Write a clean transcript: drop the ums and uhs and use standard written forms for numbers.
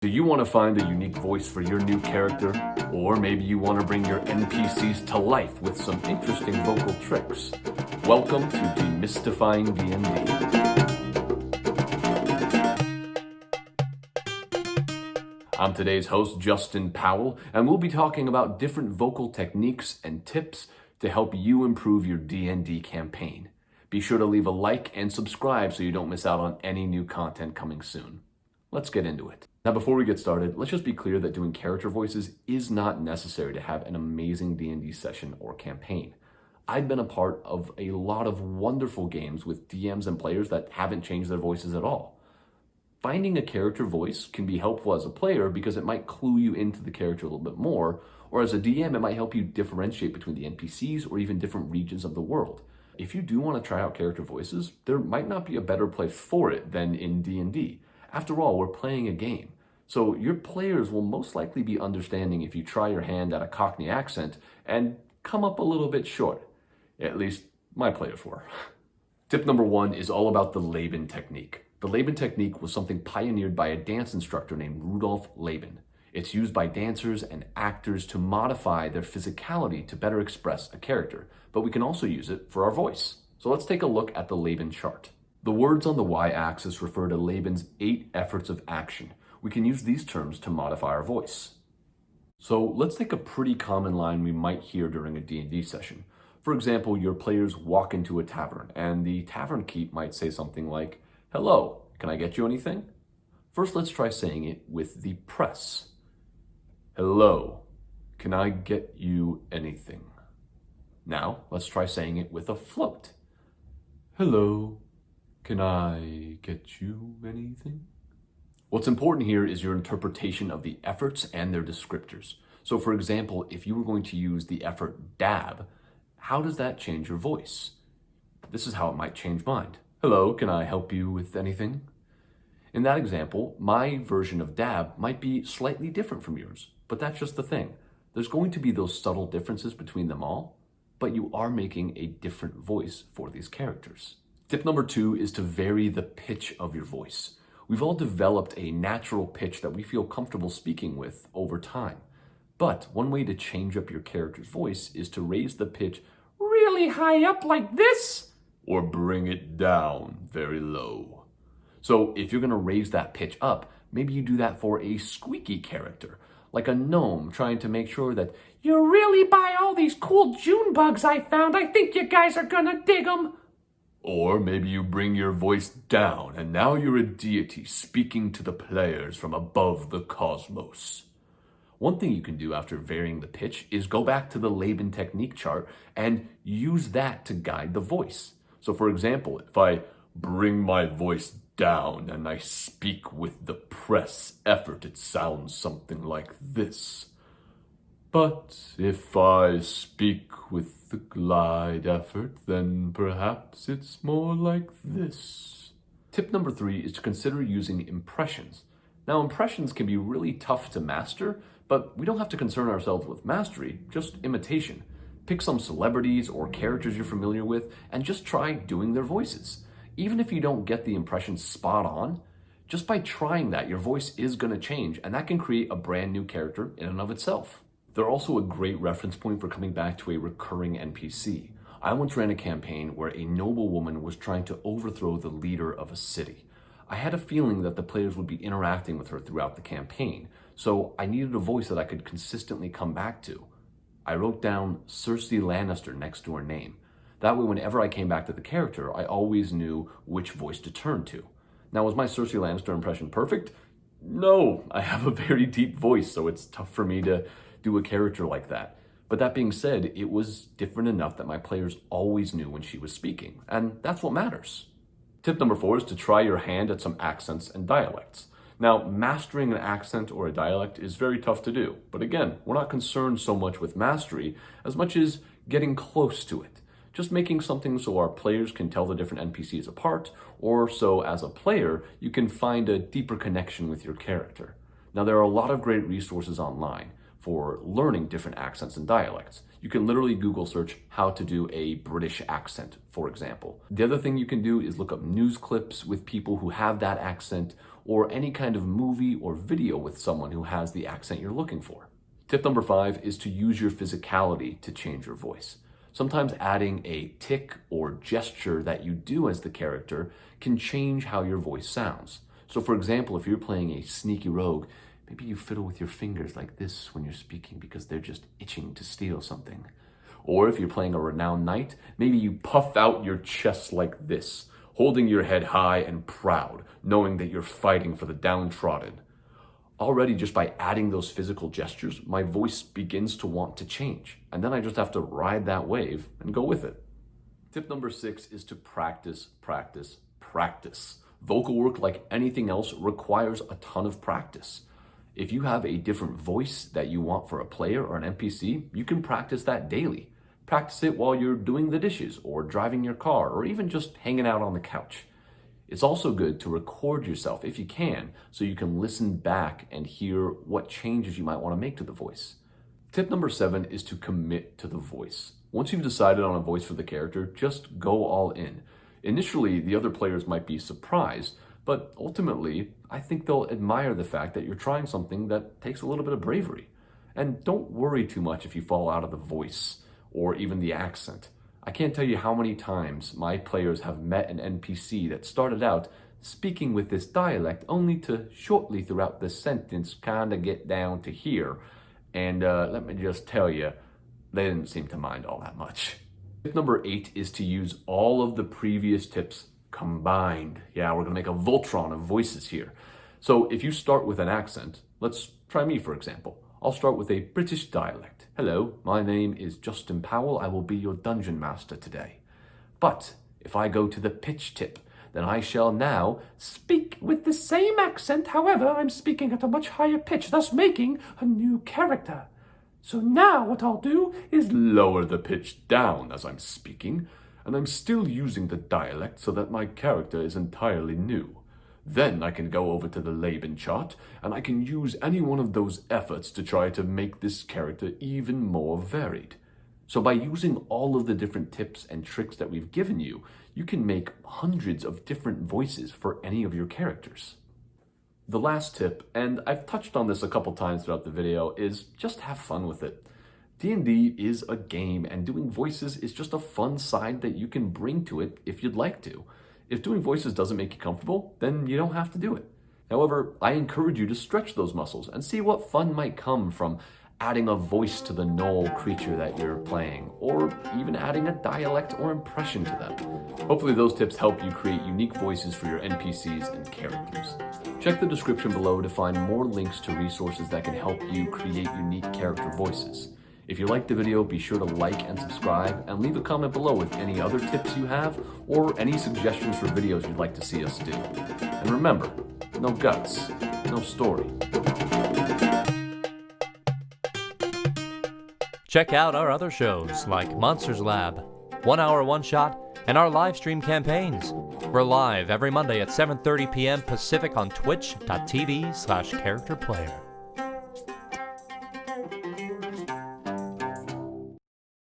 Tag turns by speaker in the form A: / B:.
A: Do you want to find a unique voice for your new character? Or maybe you want to bring your NPCs to life with some interesting vocal tricks? Welcome to Demystifying D&D. I'm today's host, Justin Powell, and we'll be talking about different vocal techniques and tips to help you improve your D&D campaign. Be sure to leave a like and subscribe so you don't miss out on any new content coming soon. Let's get into it. Now, before we get started, let's just be clear that doing character voices is not necessary to have an amazing D&D session or campaign. I've been a part of a lot of wonderful games with DMs and players that haven't changed their voices at all. Finding a character voice can be helpful as a player because it might clue you into the character a little bit more, or as a DM, it might help you differentiate between the NPCs or even different regions of the world. If you do want to try out character voices, there might not be a better place for it than in D&D. After all, we're playing a game, so your players will most likely be understanding if you try your hand at a Cockney accent and come up a little bit short. At least my players were. Tip number 1 is all about the Laban Technique. The Laban Technique was something pioneered by a dance instructor named Rudolf Laban. It's used by dancers and actors to modify their physicality to better express a character, but we can also use it for our voice. So let's take a look at the Laban chart. The words on the y-axis refer to Laban's 8 efforts of action. We can use these terms to modify our voice. So let's take a pretty common line we might hear during a D&D session. For example, your players walk into a tavern, and the tavern keep might say something like, "Hello, can I get you anything?" First, let's try saying it with the press. "Hello, can I get you anything?" Now, let's try saying it with a float. "Hello, can I get you anything?" What's important here is your interpretation of the efforts and their descriptors. So for example, if you were going to use the effort dab, how does that change your voice? This is how it might change mine. "Hello, can I help you with anything?" In that example, my version of dab might be slightly different from yours, but that's just the thing. There's going to be those subtle differences between them all, but you are making a different voice for these characters. Tip number 2 is to vary the pitch of your voice. We've all developed a natural pitch that we feel comfortable speaking with over time. But one way to change up your character's voice is to raise the pitch really high up like this, or bring it down very low. So if you're going to raise that pitch up, maybe you do that for a squeaky character, like a gnome trying to make sure that "You really buy all these cool June bugs I found. I think you guys are gonna dig them." Or maybe you bring your voice down and now you're a deity speaking to the players from above the cosmos. One thing you can do after varying the pitch is go back to the Laban Technique chart and use that to guide the voice. So for example, if I bring my voice down and I speak with the press effort, it sounds something like this. But if I speak with the glide effort, then perhaps it's more like this. Tip number 3 is to consider using impressions. Now, impressions can be really tough to master, but we don't have to concern ourselves with mastery, just imitation. Pick some celebrities or characters you're familiar with and just try doing their voices. Even if you don't get the impression spot on, just by trying that, your voice is going to change, and that can create a brand new character in and of itself. They're also a great reference point for coming back to a recurring NPC. I once ran a campaign where a noblewoman was trying to overthrow the leader of a city. I had a feeling that the players would be interacting with her throughout the campaign, so I needed a voice that I could consistently come back to. I wrote down Cersei Lannister next to her name. That way, whenever I came back to the character, I always knew which voice to turn to. Now, was my Cersei Lannister impression perfect? No, I have a very deep voice, so it's tough for me to do a character like that. But that being said, it was different enough that my players always knew when she was speaking, and that's what matters. Tip number 4 is to try your hand at some accents and dialects. Now, mastering an accent or a dialect is very tough to do, but again, we're not concerned so much with mastery as much as getting close to it. Just making something so our players can tell the different NPCs apart, or so as a player, you can find a deeper connection with your character. Now, there are a lot of great resources online for learning different accents and dialects. You can literally Google search how to do a British accent, for example. The other thing you can do is look up news clips with people who have that accent, or any kind of movie or video with someone who has the accent you're looking for. Tip number 5 is to use your physicality to change your voice. Sometimes adding a tick or gesture that you do as the character can change how your voice sounds. So for example, if you're playing a sneaky rogue, maybe you fiddle with your fingers like this when you're speaking because they're just itching to steal something. Or if you're playing a renowned knight, maybe you puff out your chest like this, holding your head high and proud, knowing that you're fighting for the downtrodden. Already just by adding those physical gestures, my voice begins to want to change. And then I just have to ride that wave and go with it. Tip number 6 is to practice, practice, practice. Vocal work, like anything else, requires a ton of practice. If you have a different voice that you want for a player or an NPC, you can practice that daily. Practice it while you're doing the dishes or driving your car or even just hanging out on the couch. It's also good to record yourself if you can, so you can listen back and hear what changes you might want to make to the voice. Tip number 7 is to commit to the voice. Once you've decided on a voice for the character, just go all in. Initially, the other players might be surprised, but ultimately, I think they'll admire the fact that you're trying something that takes a little bit of bravery. And don't worry too much if you fall out of the voice or even the accent. I can't tell you how many times my players have met an NPC that started out speaking with this dialect only to shortly throughout the sentence kind of get down to here. And let me just tell you, they didn't seem to mind all that much. Tip number 8 is to use all of the previous tips combined. Yeah, we're gonna make a Voltron of voices here. So if you start with an accent, let's try me for example. I'll start with a British dialect. Hello, my name is Justin Powell. I will be your dungeon master today. But if I go to the pitch tip, then I shall now speak with the same accent. However, I'm speaking at a much higher pitch, thus making a new character. So now what I'll do is lower the pitch down as I'm speaking, and I'm still using the dialect so that my character is entirely new. Then I can go over to the Laban chart, and I can use any one of those efforts to try to make this character even more varied. So by using all of the different tips and tricks that we've given you, you can make hundreds of different voices for any of your characters. The last tip, and I've touched on this a couple times throughout the video, is just have fun with it. D&D is a game, and doing voices is just a fun side that you can bring to it if you'd like to. If doing voices doesn't make you comfortable, then you don't have to do it. However, I encourage you to stretch those muscles and see what fun might come from adding a voice to the gnoll creature that you're playing, or even adding a dialect or impression to them. Hopefully those tips help you create unique voices for your NPCs and characters. Check the description below to find more links to resources that can help you create unique character voices. If you liked the video, be sure to like and subscribe, and leave a comment below with any other tips you have, or any suggestions for videos you'd like to see us do. And remember, no guts, no story.
B: Check out our other shows like Monsters Lab, 1 Hour One Shot, and our live stream campaigns. We're live every Monday at 7:30 p.m. Pacific on twitch.tv/characterplayer.